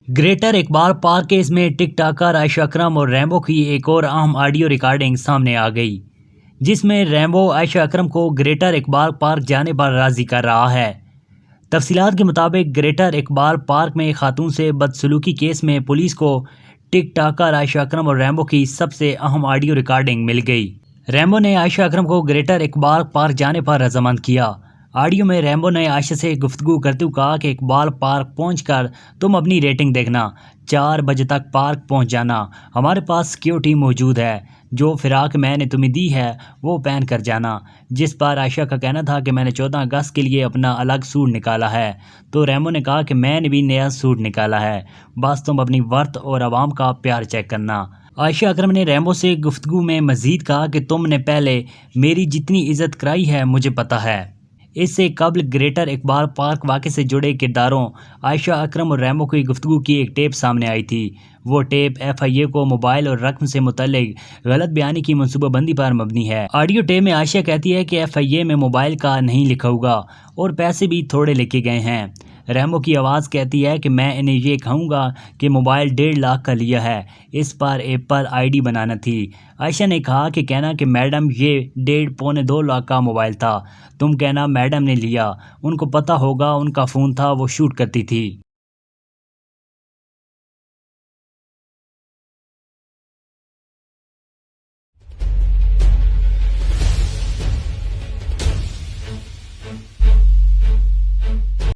Greater Iqbal park case में टिक टाकर आयशा अकरम और Rambo की एक और अहम ऑडियो रिकॉर्डिंग सामने आ गई, जिसमें रैम्बो आयशा अकरम को ग्रेटर इकबाल पार्क जाने पर राजी कर रहा है। तफसीलात के मुताबिक ग्रेटर इकबाल पार्क में खातून से बदसलूकी केस में पुलिस को टिक टाकर आयशा अकरम और रैम्बो की सबसे अहम ऑडियो रिकॉर्डिंग मिल गई। रैम्बो ने आयशा अकरम को ग्रेटर इकबाल पार्क जाने पर रजामंद किया। ऑडियो में रैम्बो ने आयशा से गुफ्तगू करते हुए कहा कि इकबाल पार्क पहुंचकर तुम अपनी रेटिंग देखना, 4 बजे तक पार्क पहुंच जाना, हमारे पास सिक्योरिटी मौजूद है, जो फिराक मैंने तुम्हें दी है वो पहन कर जाना। जिस पर आयशा का कहना था कि मैंने 14 अगस्त के लिए अपना अलग सूट निकाला है, तो रैम्बो ने कहा कि मैंने भी नया सूट निकाला है, बस तुम अपनी वर्थ और आवाम का प्यार चेक करना। आयशा अकरम ने रैम्बो से गुफ्तगू में मजीद कहा कि तुमने पहले मेरी जितनी इज्जत कराई है मुझे पता है। इससे कबल ग्रेटर इकबाल पार्क वाक़े से जुड़े किरदारों आयशा अकरम और रैम्बो की गुफ्तगू की एक टेप सामने आई थी। वो टेप FIA को मोबाइल और रकम से मुतल्लिक गलत बयानी की मनसूबाबंदी पर मबनी है। ऑडियो टेप में आयशा कहती है कि FIA में मोबाइल का नहीं लिखा होगा और पैसे भी थोड़े लिखे गए हैं। रैम्बो की आवाज़ कहती है कि मैं इन्हें ये कहूँगा कि मोबाइल 1.5 लाख का लिया है, इस पर एप्पल ID बनाना थी। आयशा ने कहा कि कहना कि मैडम ये 1.5-2 लाख का मोबाइल था, तुम कहना मैडम ने लिया, उनको पता होगा, उनका फ़ोन था, वो शूट करती थी।